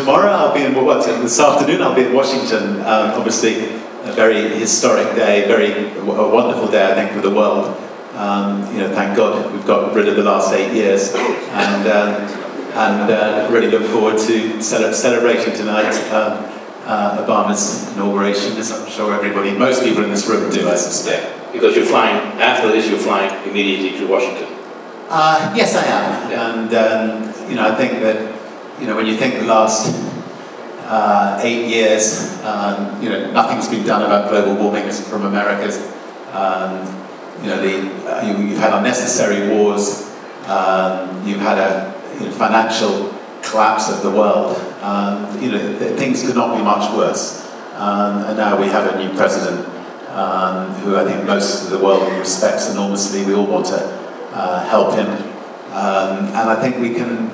tomorrow I'll be in, this afternoon I'll be in Washington, obviously a very historic day, a wonderful day I think for the world. Thank God we've got rid of the last 8 years, and really look forward to celebrating tonight Obama's inauguration, as I'm sure most people in this room do, I suspect. Yeah, because you're flying, after this you're flying immediately to Washington. Yes, I am, yeah. And I think that when you think the last 8 years, nothing's been done about global warming from America's. You've had unnecessary wars. You've had a financial collapse of the world. Things could not be much worse. And now we have a new president who I think most of the world respects enormously. We all want to help him, and I think we can.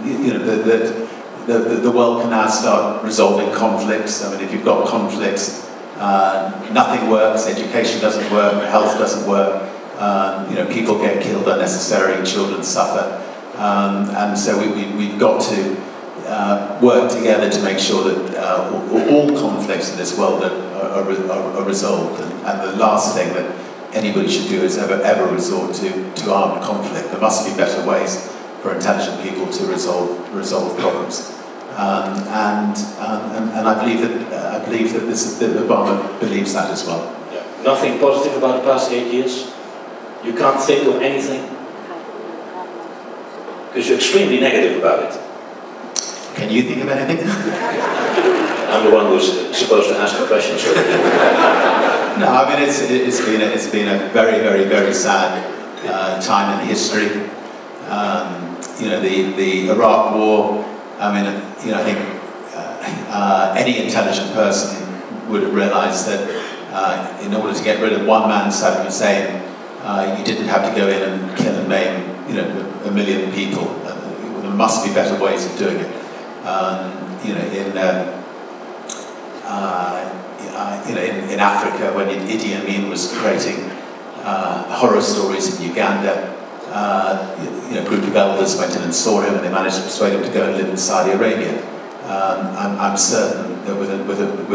The world can now start resolving conflicts. I mean, if you've got conflicts, nothing works. Education doesn't work. Health doesn't work. People get killed unnecessarily. Children suffer, and so we've got to work together to make sure that all conflicts in this world are resolved. And the last thing that anybody should do is ever resort to armed conflict. There must be better ways for intelligent people to resolve problems. And I believe that Obama believes that as well. Yeah. Nothing positive about the past 8 years? You can't think of anything? Because you're extremely negative about it. Can you think of anything? I'm the one who's supposed to ask the questions. No, I mean it's been a very, very, very sad time in history. The Iraq War. I mean, I think any intelligent person would have realised that in order to get rid of one man, Saddam Hussein, you didn't have to go in and kill and maim, 1 million people. There must be better ways of doing it. In Africa, when Idi Amin was creating horror stories in Uganda, a group of elders went in and saw him, and they managed to persuade him to go and live in Saudi Arabia. I'm certain that with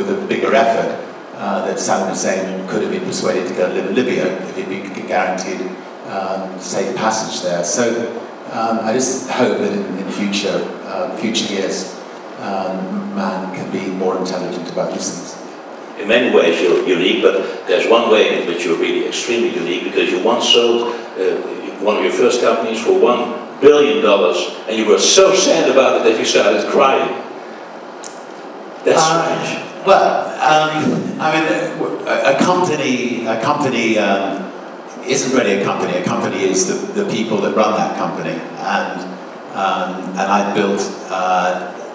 a bigger effort, that Saddam Hussein could have been persuaded to go and live in Libya if he'd been guaranteed safe passage there. So I just hope that in future years, man can be more intelligent about these things. In many ways you're unique, but there's one way in which you're really extremely unique, because you once sold one of your first companies for $1 billion, and you were so sad about it that you started crying. That's strange. Well, I mean, a company isn't really a company. A company is the people that run that company, and I built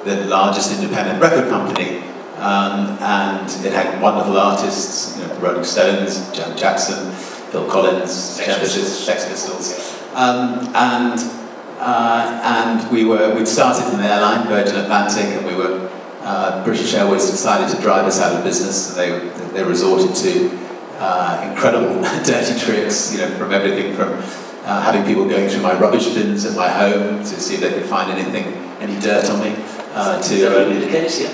the largest independent record company, and it had wonderful artists, the Rolling Stones, Janet Jackson, Phil Collins, Sex Pistols, and we'd started an airline, Virgin Atlantic, and we were British Airways decided to drive us out of business, and they resorted to incredible dirty tricks, from everything from having people going through my rubbish bins at my home to see if they could find any dirt on me. Absolutely the case, yeah.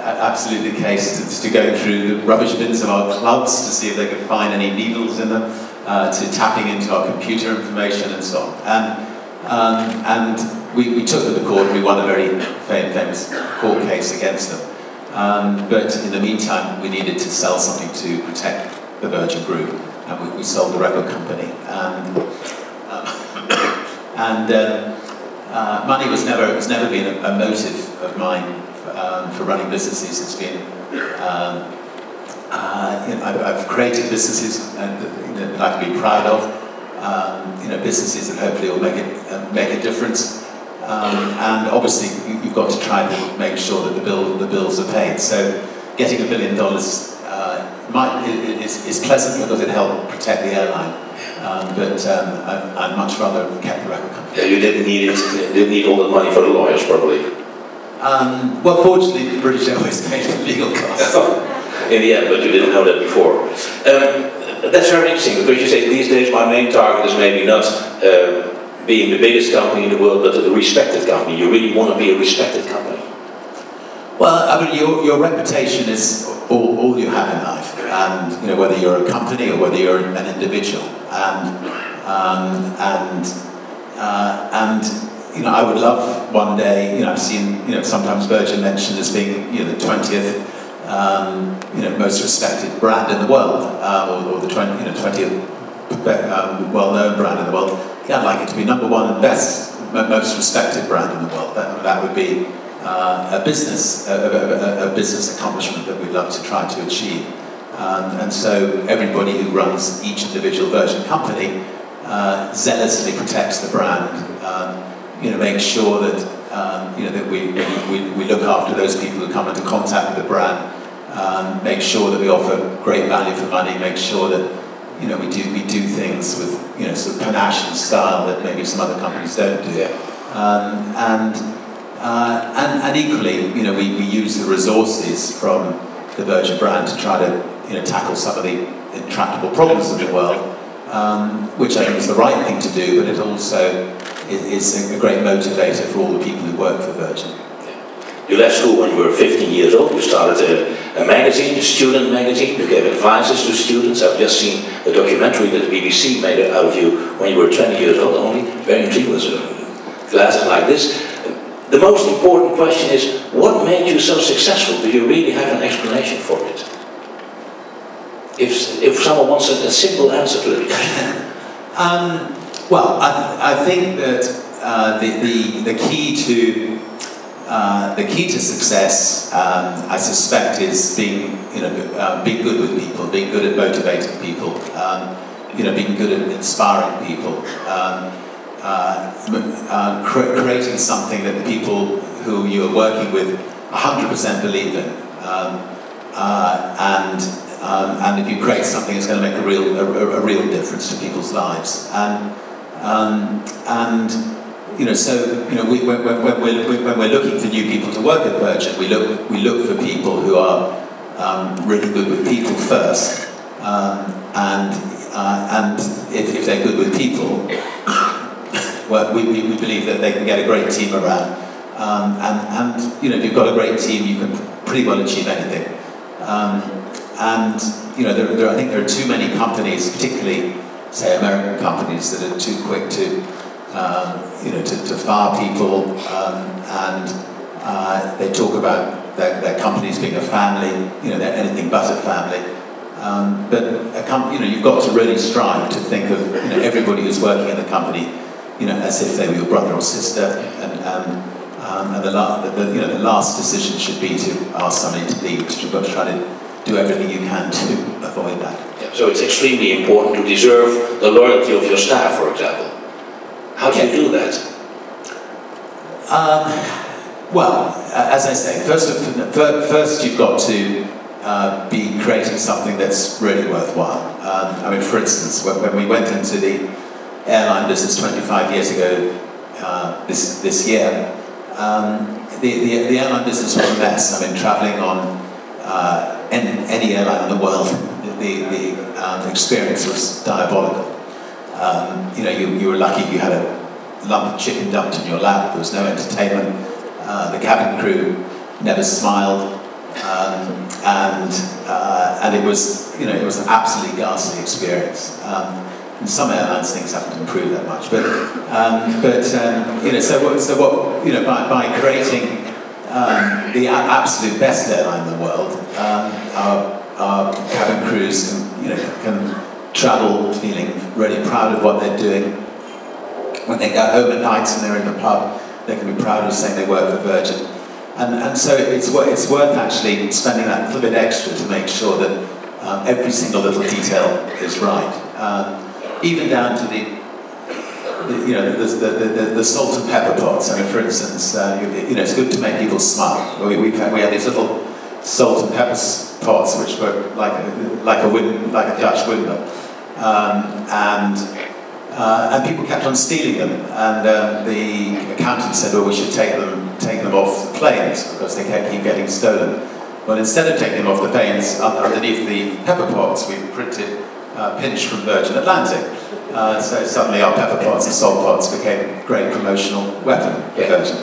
Absolutely the case, to going through the rubbish bins of our clubs to see if they could find any needles in them, to tapping into our computer information and so on. And we took them to court, and we won a very famous court case against them. But in the meantime, we needed to sell something to protect the Virgin Group, and we sold the record company. Money was never been a motive of mine for running businesses. It's been I've created businesses that I can be proud of. Businesses that hopefully will make a difference. And obviously, you've got to try to make sure that the bills are paid. So, getting $1 billion is pleasant because it helped protect the airline. But I'd much rather have kept the record company. Yeah, you didn't need all the money for the lawyers, probably. Well, fortunately, the British Airways paid for legal costs. In the end, but you didn't know that before. That's very interesting, because you say these days my main target is maybe not being the biggest company in the world, but a respected company. You really want to be a respected company. Well, I mean, your reputation is all you have in life, and you know, whether you're a company or whether you're an individual, and you know, I would love one day, you know, I've seen, you know, sometimes Virgin mentioned as being, you know, the 20th, you know, most respected brand in the world, or the 20th well-known brand in the world. Yeah, I'd like it to be #1 best, most respected brand in the world. That would be a business accomplishment that we'd love to try to achieve. And so everybody who runs each individual Virgin company zealously protects the brand. You know, make sure that you know, that we look after those people who come into contact with the brand. Make sure that we offer great value for money. Make sure that, you know, we do things with, you know, sort of panache and style that maybe some other companies don't do. Yeah. And equally, you know, we use the resources from the Virgin brand to try to, you know, tackle some of the intractable problems of the world, which I think is the right thing to do, but it also is a great motivator for all the people who work for Virgin. You left school when you were 15 years old. You started a magazine, a student magazine. You gave advices to students. I've just seen a documentary that the BBC made out of you when you were 20 years old only. Very intriguing, with glasses like this. The most important question is, what made you so successful? Do you really have an explanation for it? If someone wants a simple answer to it. Well, I think that the key to success, I suspect, is being, you know, being good with people, being good at motivating people, you know, being good at inspiring people, creating something that the people who you are working with 100% believe in, and if you create something, it's going to make a real difference to people's lives. And you know, so you know, when we're looking for new people to work at Virgin, we look for people who are really good with people first, and if they're good with people, well, we believe that they can get a great team around, and you know, if you've got a great team, you can pretty well achieve anything. And you know, I think there are too many companies, particularly, say, American companies, that are too quick to, you know, to fire people, and they talk about their companies being a family. You know, they're anything but a family. But you know, you've got to really strive to think of, you know, everybody who's working in the company, you know, as if they were your brother or sister, and the last decision should be to ask somebody to leave. You've got to try to do everything you can to avoid that. Yeah, so it's extremely important to deserve the loyalty of your staff, for example. How do you do that? Well, as I say, first you've got to be creating something that's really worthwhile. I mean, for instance, when we went into the airline business 25 years ago, this year, the airline business was a mess. I mean, traveling on any airline in the world, the experience was diabolical. You know, you were lucky if you had a lump of chicken dumped in your lap. There was no entertainment. The cabin crew never smiled, and it was, you know, it was an absolutely ghastly experience. In some airlines, things haven't improved that much, but you know, so what you know, by creating the absolute best airline in the world, our cabin crews can travel feeling really proud of what they're doing. When they go home at night and they're in the pub, they can be proud of saying they work for Virgin. And so it's worth actually spending that little bit extra to make sure that every single little detail is right. Even down to the salt and pepper pots. I mean, for instance, you know, it's good to make people smile. We had these little salt and pepper pots which were like a Dutch windmill, and people kept on stealing them. And the accountant said, "Well, we should take them off the planes because they keep getting stolen." Well, instead of taking them off the planes, underneath the pepper pots, we printed "Pinch from Virgin Atlantic." So suddenly our pepper pots and salt pots became a great promotional weapon for Virgin.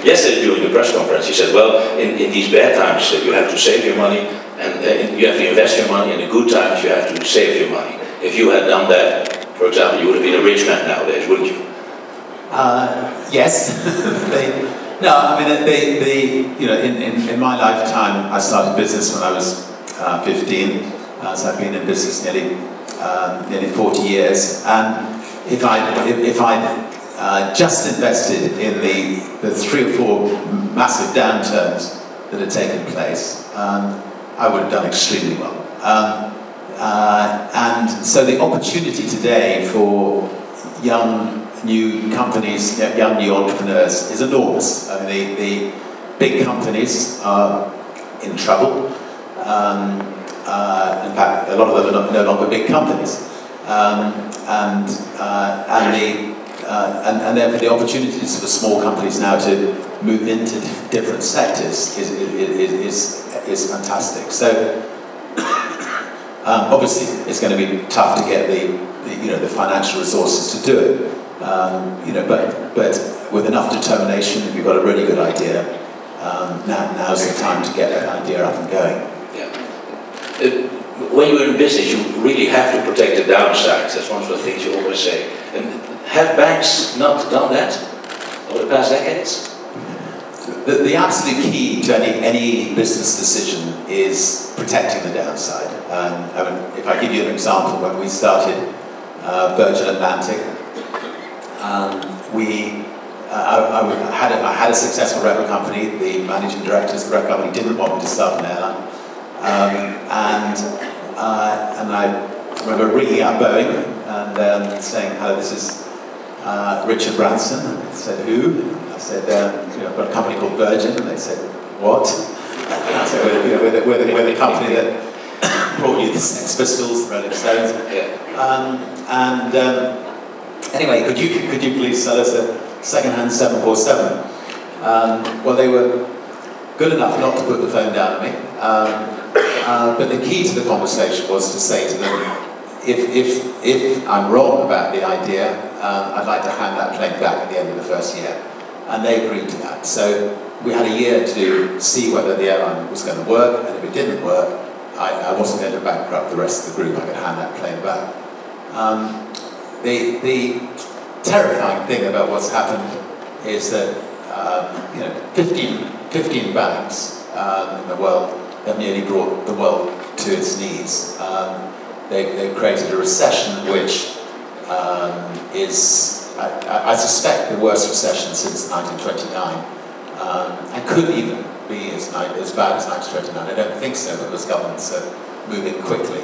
yesterday during the press conference, he said, well, in these bad times, you have to save your money, and you have to invest your money, and in good times, you have to save your money. If you had done that, for example, you would have been a rich man nowadays, wouldn't you? Yes. No, I mean, you know, in my lifetime, I started business when I was 15, so I've been in business nearly 40 years, and if I just invested in the 3 or 4 massive downturns that had taken place, I would have done extremely well. And so the opportunity today for young new companies, young new entrepreneurs is enormous. I mean, the big companies are in trouble. In fact, a lot of them are no longer big companies, and therefore the opportunities for small companies now to move into different sectors is fantastic. So obviously, it's going to be tough to get the financial resources to do it. You know, but with enough determination, if you've got a really good idea, now's the time to get that idea up and going. When you're in business, you really have to protect the downsides. That's one of the things you always say. And have banks not done that over the past decades? The absolute key to any business decision is protecting the downside. I mean, if I give you an example, when we started Virgin Atlantic, I had a successful record company. The managing directors of the record company didn't want me to start an airline. And I remember ringing up Boeing and saying, "Hello, this is Richard Branson." And they said, "Who?" I said, "You know, I've got a company called Virgin." And they said, "What?" And I said, "We're the company that brought you the Sex Pistols, the Rolling Stones." Anyway, could you please sell us a second-hand 747? Well, they were good enough not to put the phone down on me. But the key to the conversation was to say to them, if I'm wrong about the idea, I'd like to hand that plane back at the end of the first year. And they agreed to that. So we had a year to see whether the airline was going to work, and if it didn't work, I wasn't going to bankrupt the rest of the group. I could hand that plane back. The terrifying thing about what's happened is that 15 banks in the world have nearly brought the world to its knees. They've created a recession which is, I suspect, the worst recession since 1929, and could even be as bad as 1929. I don't think so, because governments are moving quickly.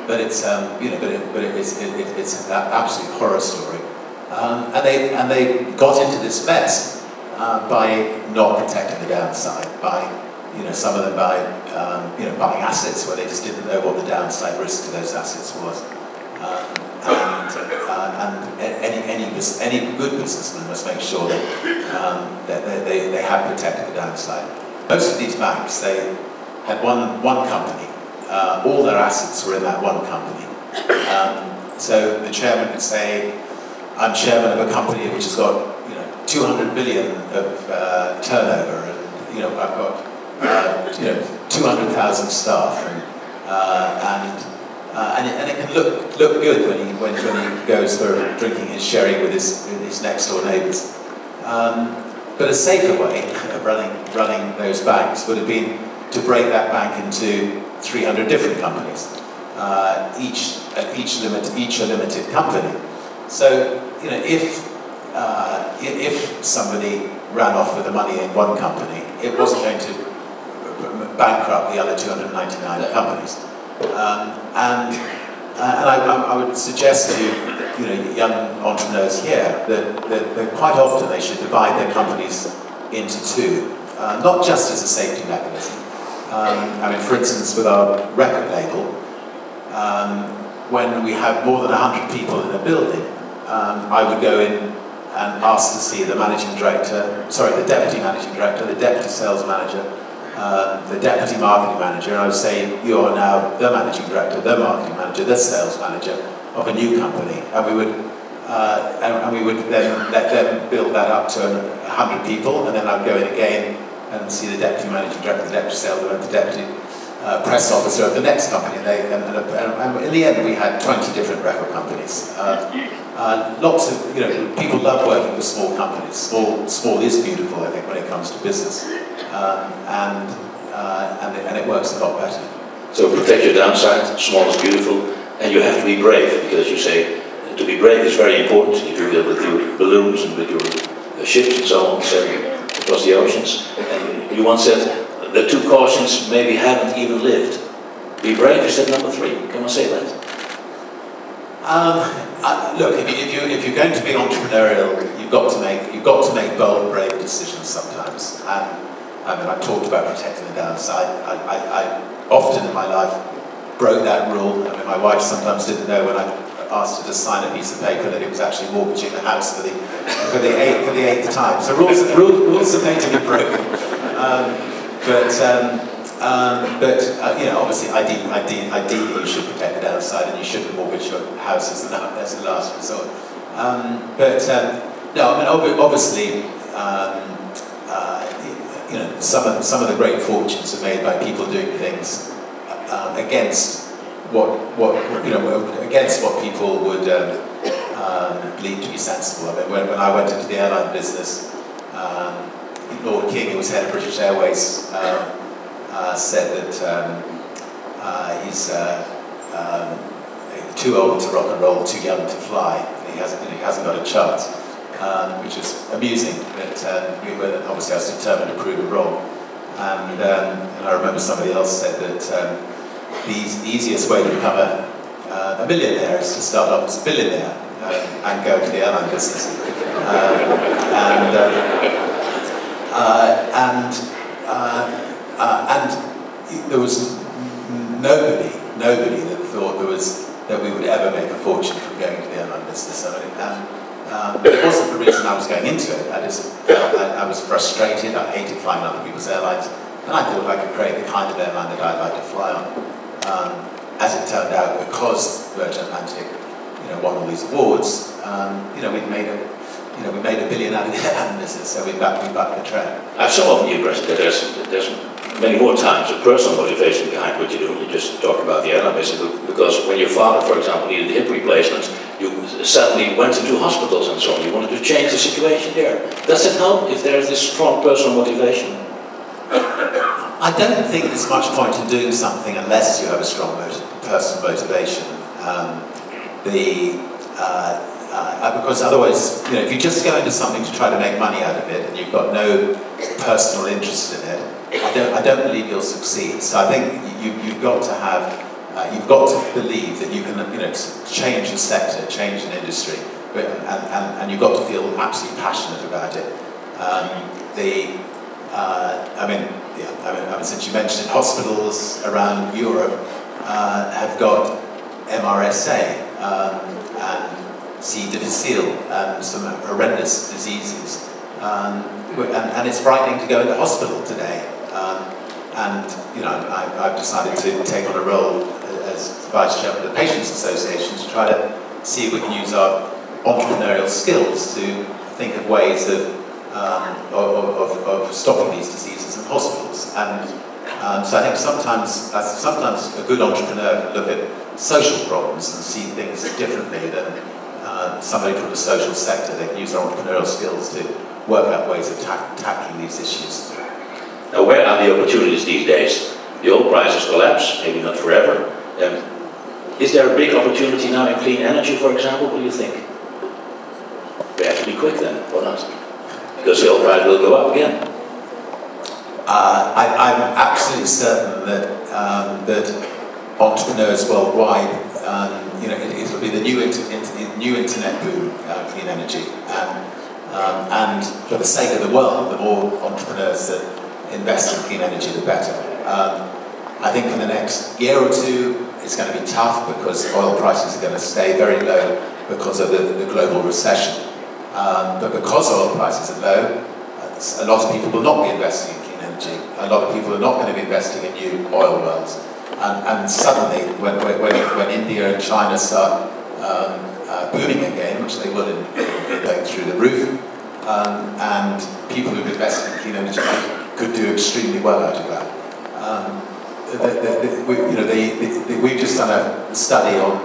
But it's it's an absolute horror story, and they got into this mess by not protecting the downside, by some of them by buying assets where they just didn't know what the downside risk to those assets was, and any good businessman must make sure that they have protected the downside. Most of these banks, they had one company. All their assets were in that one company. So the chairman could say, "I'm chairman of a company which has got 200 billion of turnover, and I've got 200,000 staff, and it can look good when he goes for drinking his sherry with his next door neighbours. But a safer way of running those banks would have been to break that bank into 300 different companies, each a limited company. So if somebody ran off with the money in one company, it wasn't going to bankrupt the other 299 companies. And I would suggest to young entrepreneurs here that quite often they should divide their companies into two, not just as a safety mechanism. I mean, for instance, with our record label, when we have more than 100 people in a building, I would go in and ask to see the managing director, the deputy managing director, the deputy sales manager, the deputy marketing manager, and I would say, "You are now the managing director, the marketing manager, the sales manager of a new company," and we would and we would then let them build that up to 100 people, and then I'd go in again and see the deputy managing director, the deputy sales director, the deputy press officer of the next company. And in the end, we had 20 different record companies. Lots of, people love working for small companies. Small is beautiful, I think, when it comes to business, and it works a lot better. So protect your downside. Small is beautiful, and you have to be brave, because you say to be brave is very important. You do that with your balloons and with your ships and so on, across the oceans. And you once said the two cautions maybe haven't even lived. Be brave is step number 3. Can I say that? Look, if you're going to be entrepreneurial, you've got to make bold, brave decisions sometimes. And I mean, I've talked about protecting the downside. I often in my life broke that rule. I mean, my wife sometimes didn't know when I asked her to sign a piece of paper that it was actually mortgaging the house for the 8th time. So rules are made to be broken. Obviously, ideally you should protect the downside, and you shouldn't mortgage your house as a last resort. No, I mean, obviously, some of the great fortunes are made by people doing things against what people would believe to be sensible. I mean, when I went into the airline business, Lord King, who was head of British Airways, said that he's too old to rock and roll, too young to fly. He hasn't got a chance, which is amusing. But obviously I was determined to prove him wrong. And I remember somebody else said that the easiest way to become a millionaire is to start off as a billionaire and go into the airline business. And there was nobody that thought that we would ever make a fortune from going into the airline business. But it wasn't the reason I was going into it. I just felt I was frustrated. I hated flying other people's airlines, and I thought I could create the kind of airline that I'd like to fly on. As it turned out, because Virgin Atlantic, won all these awards, we'd made a $1 billion out of the airline business, so we backed the trend. I've so often impressed that there's many more times a personal motivation behind what you do. You just talk about the airline business, because when your father, for example, needed a hip replacement, you suddenly went into hospitals and so on. You wanted to change the situation there. Does it help if there is this strong personal motivation? I don't think there's much point in doing something unless you have a strong personal motivation. Because otherwise, if you just go into something to try to make money out of it and you've got no personal interest in it, I don't believe you'll succeed. So I think you've got to believe that you can, change a sector, change an industry, and you've got to feel absolutely passionate about it. Since you mentioned it, hospitals around Europe have got MRSA and C. difficile and some horrendous diseases, and it's frightening to go into hospital today. I've decided to take on a role as vice chairman of the Patients Association to try to see if we can use our entrepreneurial skills to think of ways of stopping these diseases in hospitals. And so I think sometimes a good entrepreneur can look at social problems and see things differently than somebody from the social sector. They can use their entrepreneurial skills to work out ways of tackling these issues. Now, where are the opportunities these days? The oil prices collapse, maybe not forever. Is there a big opportunity now in clean energy, for example? What do you think? We have to be quick then, or not? Because the oil price will go up again. I'm absolutely certain that entrepreneurs worldwide, it'll be the new internet boom, clean energy, and for the sake of the world, the more entrepreneurs that invest in clean energy, the better. I think in the next year or two, it's going to be tough because oil prices are going to stay very low because of the global recession. But because oil prices are low, a lot of people will not be investing in clean energy. A lot of people are not going to be investing in new oil wells. And suddenly, when India and China start booming again, which they will going through the roof, and people who've invested in clean energy could do extremely well out of that. We've just done a study on,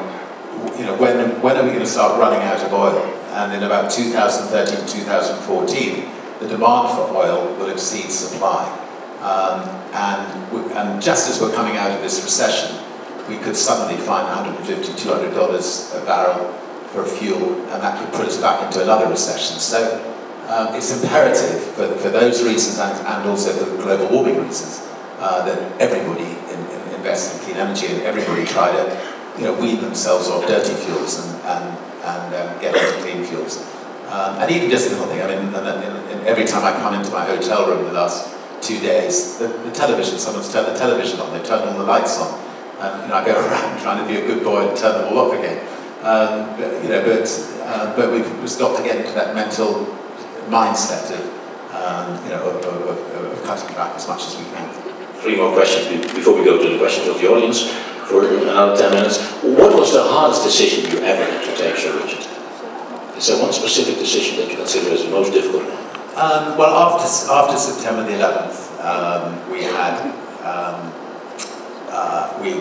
when are we going to start running out of oil? And in about 2013, 2014, the demand for oil will exceed supply. And just as we're coming out of this recession, we could suddenly find $150, $200 a barrel for fuel, and that could put us back into another recession. So it's imperative for those reasons and also for the global warming reasons that everybody invest in clean energy and everybody try to wean themselves off dirty fuels and get into clean fuels. And even just a little thing, I mean, and every time I come into my hotel room the last 2 days, the television, someone's turned the television on, they turn all the lights on, and I go around trying to be a good boy and turn them all off again. But we've just got to get into that mental mindset of cutting back as much as we can. 3 more questions before we go to the questions of the audience for another 10 minutes. What was the hardest decision you ever had to take, Sir Richard? Is there one specific decision that you consider as the most difficult one? Well, after September the 11th,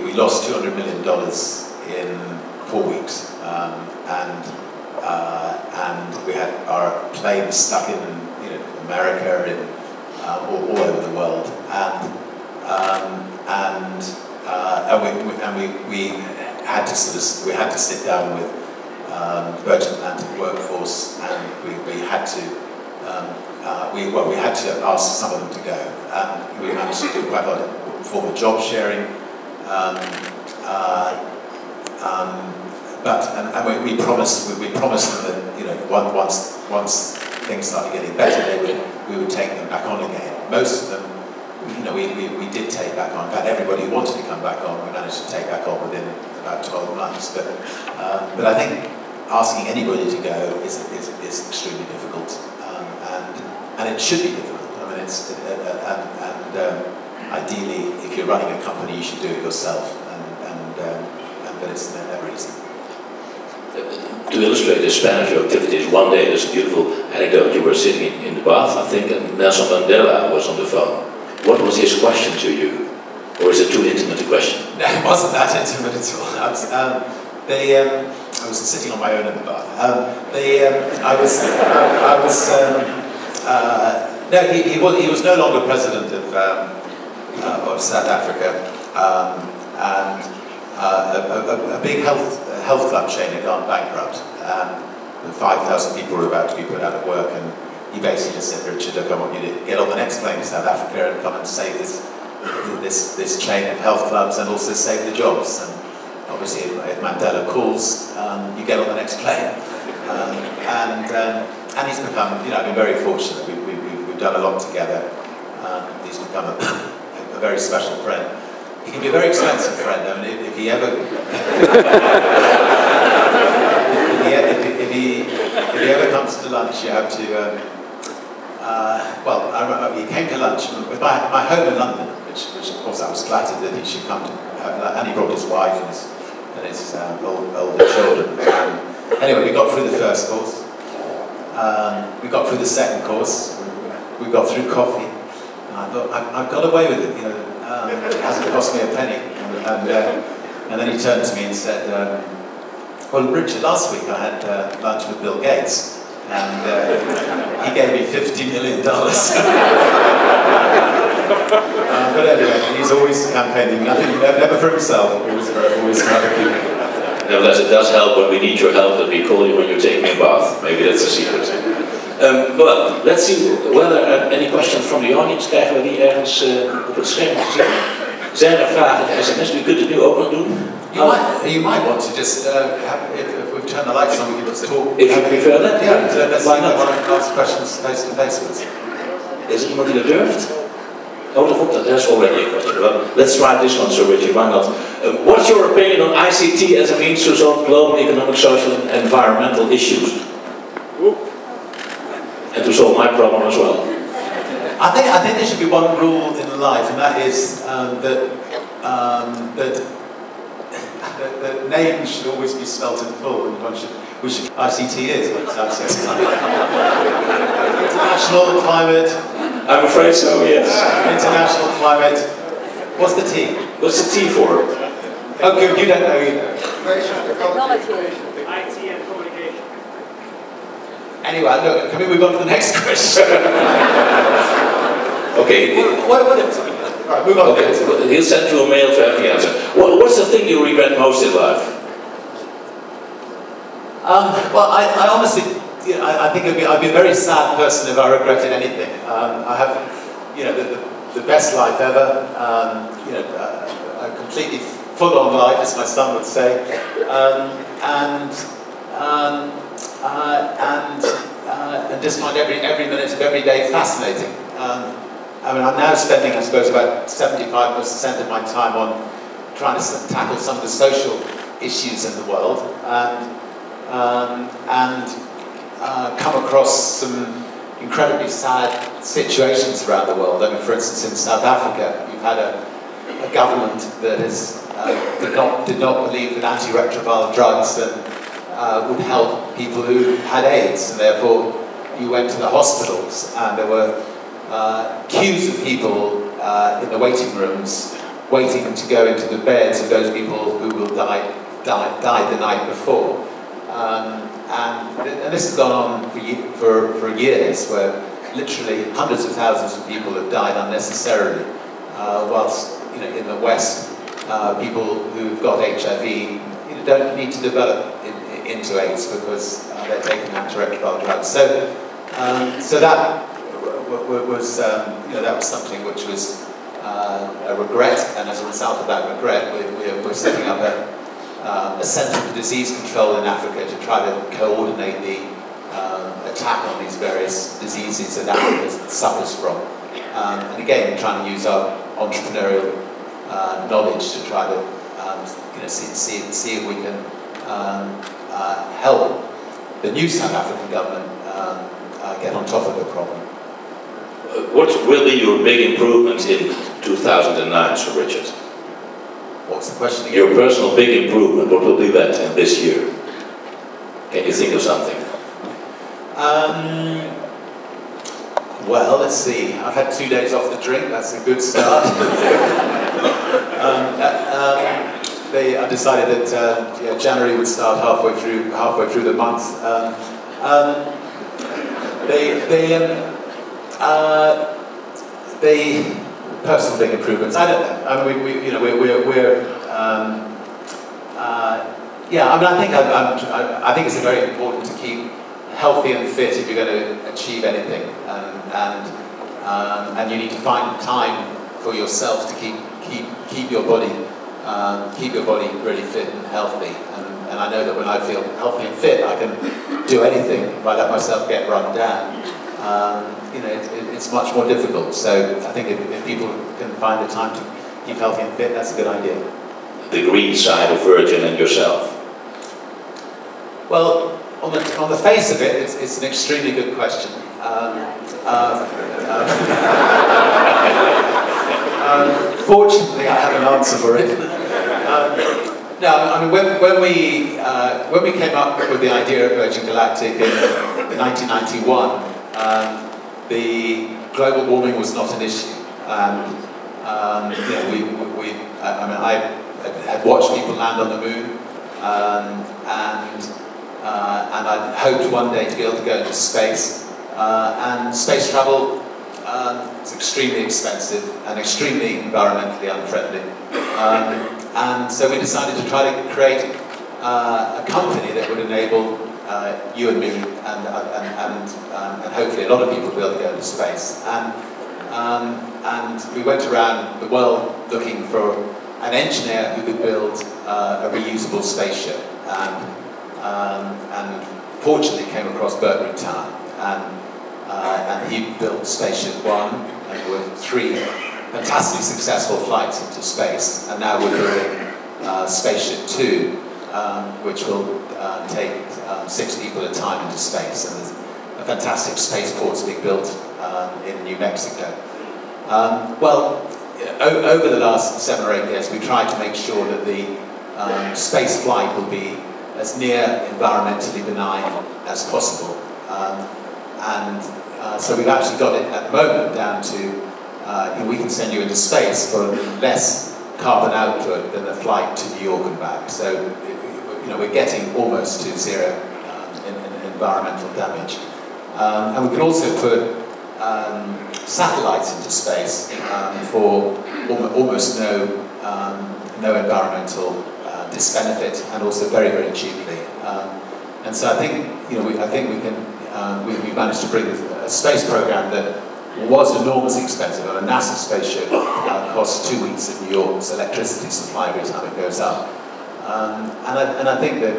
we lost $200 million in 4 weeks, and we had our planes stuck in America, all over the world, and we had to sit down with Virgin Atlantic workforce, and we had to ask some of them to go, and we managed to do quite a lot of form of job sharing, and we promised them that once things started getting better, we would take them back on again. Most of them, we did take back on. In fact, everybody who wanted to come back on, we managed to take back on within about 12 months. But I think asking anybody to go is extremely difficult, and it should be difficult. I mean, ideally, if you're running a company, you should do it yourself, but it's never easy. To illustrate the span of your activities, one day there's a beautiful anecdote. You were sitting in the bath, I think, and Nelson Mandela was on the phone. What was his question to you? Or is it too intimate a question? No, it wasn't that intimate at all. I was sitting on my own in the bath. He was no longer president of South Africa, and a big health club chain had gone bankrupt, and 5,000 people were about to be put out of work, and he basically just said, Richard, look, I want you to get on the next plane to South Africa and come and save this chain of health clubs and also save the jobs. And obviously, if Mandela calls, you get on the next plane. And he's become, I've been very fortunate. We've done a lot together. He's become a very special friend. He can be a very expensive friend. I mean, if he ever comes to lunch, you have to. He came to lunch with my home in London, which of course I was flattered that he should come to have, and he brought his wife and his older children. Anyway, we got through the first course. We got through the second course. We got through coffee. And I thought, I've got away with it. It hasn't cost me a penny. And then he turned to me and said, well, Richard, last week I had lunch with Bill Gates, and he gave me $50 million. But anyway, he's always campaigning, never for himself, always for other people. Nevertheless, it does help when we need your help that we call you when you're taking a bath. Maybe that's a secret. Well, let's see whether any questions from the audience. Krijgen we die ergens op het scherm te zien? Zijn er vragen in sms? U kunt het nu ook nog doen. You might want to just if we've turned the lights on, we can just talk. If you prefer that, yeah. Let's see if one ask questions face to face with us. Is er iemand die dat durft? Oh, there's already a question. Well, let's try this one, Sir Richard. Why not? What's your opinion on ICT as a means to solve global economic, social, and environmental issues? And to solve my problem as well. I think there should be one rule in life, and that is that that names should always be spelt in full, and we should ICT is what ICT. International climate. I'm afraid so, yes. International climate. What's the T? What's the T for? Oh, good, you don't know either. Technology. IT and communication. Anyway, look, can we move on to the next question? Okay. What is it? All right, move on. Okay. He'll send you a mail to have the answer. What's the thing you regret most in life? Well, I honestly, I think I'd be a very sad person if I regretted anything. I have, the best life ever. A completely full-on life, as my son would say, and just find every minute of every day fascinating. I mean, I'm now spending, I suppose, about 75% of my time on trying to tackle some of the social issues in the world, and come across some incredibly sad situations around the world. I mean, for instance, in South Africa, you've had a government that has did not believe that antiretroviral drugs would help people who had AIDS, and therefore you went to the hospitals and there were queues of people in the waiting rooms waiting to go into the beds of those people who will died the night before. And this has gone on for years, where literally hundreds of thousands of people have died unnecessarily, whilst in the West, people who've got HIV don't need to develop into AIDS because they're taking antiretroviral drugs. So that was that was something which was a regret, and as a result of that regret, we're setting up a Centre for Disease Control in Africa to try to coordinate the attack on these various diseases that Africa suffers from. And again, trying to use our entrepreneurial knowledge to try to see if we can help the new South African government get on top of the problem. What will be your big improvement in 2009, Sir Richard? What's the question again? Your personal big improvement, what will be that in this year? Can you think of something? Well, let's see. I've had 2 days off the drink. That's a good start. I decided that January would start halfway through the month. The personal big improvements. I don't know. I mean, I think it's very important to keep healthy and fit if you're going to achieve anything, and you need to find time for yourself to keep your body really fit and healthy. And I know that when I feel healthy and fit, I can do anything. If I let myself get run down, it's much more difficult. So I think if people can find the time to keep healthy and fit, that's a good idea. The green side of Virgin and yourself. Well, on the face of it, it's an extremely good question. Fortunately, I have an answer for it. No, I mean, when we came up with the idea of Virgin Galactic in 1991, the global warming was not an issue. I had watched people land on the moon, and I hoped one day to be able to go into space. And space travel is extremely expensive and extremely environmentally unfriendly. And so we decided to try to create a company that would enable you and me and hopefully a lot of people to be able to go into space. And we went around the world looking for an engineer who could build a reusable spaceship. And fortunately came across Bert Rutan, and he built Spaceship One, and there were 3 fantastically successful flights into space, and now we're doing Spaceship Two, which will take 6 people at a time into space, and there's a fantastic spaceport's being built in New Mexico. Well, over the last 7 or 8 years, we tried to make sure that the space flight will be as near environmentally benign as possible. So we've actually got it at the moment down to we can send you into space for less carbon output than a flight to New York and back. So we're getting almost to zero in environmental damage. And we can also put satellites into space for almost no environmental disbenefit, and also very, very cheaply. And so I think we've managed to bring a space program that was enormously expensive. On a NASA spaceship costs 2 weeks in New York's electricity supply every time it goes up. And I think that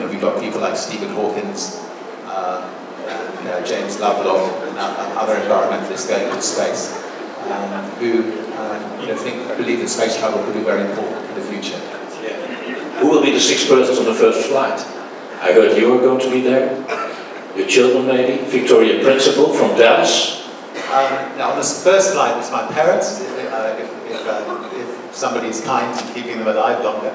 we've got people like Stephen Hawkins and James Lovelock and other environmentalists going into space who believe that space travel could be very important for the future. Yeah. Who will be the 6 persons on the first flight? I heard you were going to be there. Your children, maybe? Victoria Principal from Dallas? Now, on the first flight, it's my parents, if somebody is kind to keeping them alive longer,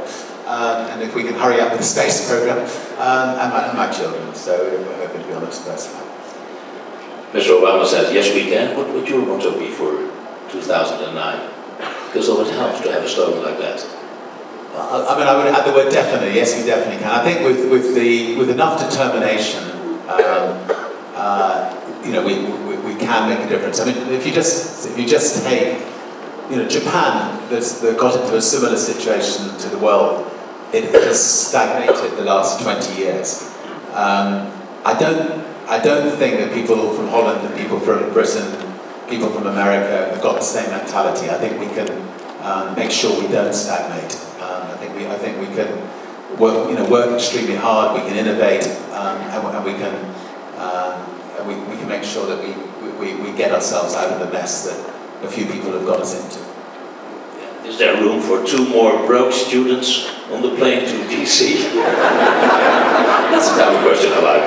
and if we can hurry up with the space program, and my children. So we're hoping to be on the first flight. Mr. Obama says, yes, we can. What would your motto be for 2009? Because it would help to have a slogan like that. I would add the word definitely. Yes, we definitely can. I think with enough determination, we can make a difference. I mean, if you just take, Japan, that got into a similar situation to the world. It has stagnated the last 20 years. I don't think that people from Holland and people from Britain, people from America have got the same mentality. I think we can make sure we don't stagnate. I think we can work extremely hard. We can innovate, and we can make sure that we get ourselves out of the mess that a few people have got us into. Is there room for 2 more broke students on the plane to DC? That's the type of question I like.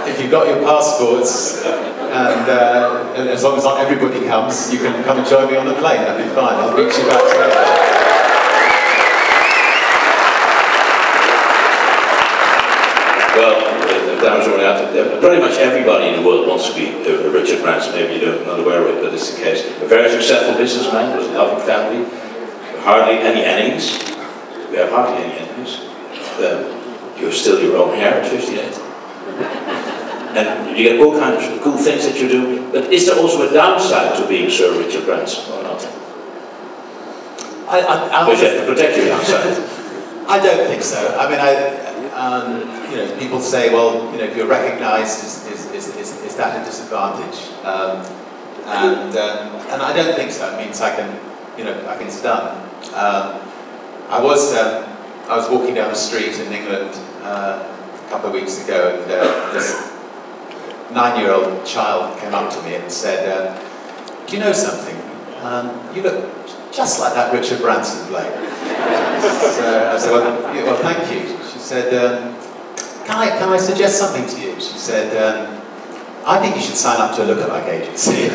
If you've got your passports, and as long as not everybody comes, you can come and join me on the plane. That'd be fine. I'll reach you back to Well, the time's running out. Pretty much everybody in the world wants to be Richard Branson. Maybe you're not aware of it, but it's the case. A very successful businessman with a loving family. Hardly any enemies. We have hardly any enemies. You're still your own hair at 58. And you get all kinds of cool things that you do. But is there also a downside to being Sir Richard Branson, or not? Because you have to protect your downside. I don't think so. I mean, people say, well, if you're recognised, is that a disadvantage? And I don't think so. It means I can stun. I was walking down the street in England a couple of weeks ago, and this 9-year-old child came up to me and said, "Do you know something? You look just like that Richard Branson bloke." So I said, well, thank you. She said, can I suggest something to you? She said, I think you should sign up to a lookalike agency.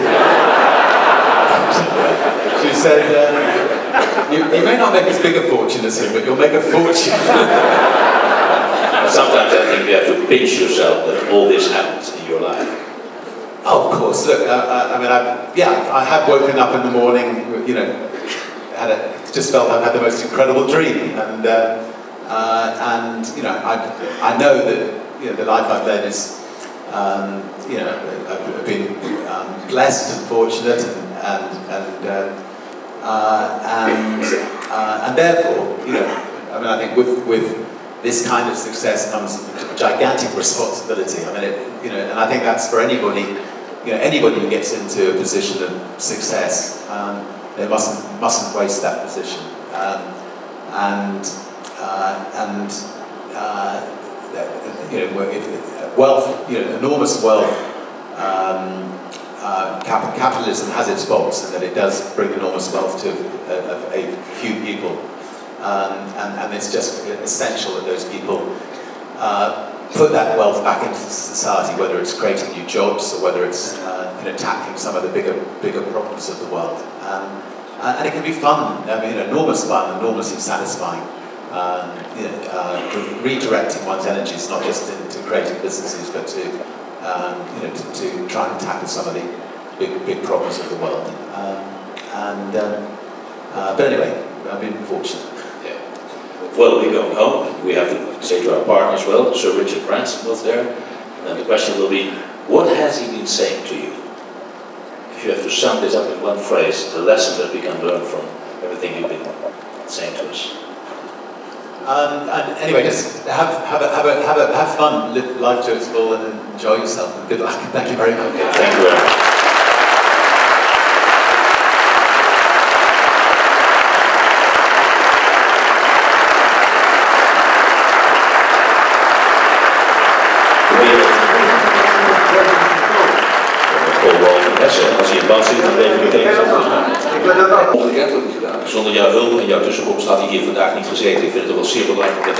She said, you may not make as big a fortune as him, but you'll make a fortune. Sometimes I think you have to pinch yourself that all this happens in your life. Oh, of course. Look, I have woken up in the morning, just felt I've had the most incredible dream, and I know that the life I've led is, I've been blessed and fortunate, and therefore, I think with this kind of success comes a gigantic responsibility. And I think that's for anybody. Anybody who gets into a position of success, they mustn't waste that position. Wealth, enormous wealth. Capitalism has its faults, and that it does bring enormous wealth to a few people. And it's just essential that those people put that wealth back into society, whether it's creating new jobs or whether it's tackling some of the bigger problems of the world. And it can be fun, I mean, enormous fun, enormously satisfying. Redirecting one's energies, not just into creating businesses, but to to try and tackle some of the big problems of the world. But anyway, I've been fortunate. Yeah. Well, we're going home. We have to say to our partner as well. Sir Richard Branson was there. And the question will be, what has he been saying to you? If you have to sum this up in one phrase, the lesson that we can learn from everything you've been saying to us. And anyway, just have fun, live life to its full, and enjoy yourself. And good luck. Thank you very much. Okay, thank you very much. Als je in bad zit, dan weet je meteen dat. Zonder jouw hulp en jouw tussenkomst had hij hier vandaag niet gezeten. Ik vind het wel zeer belangrijk dat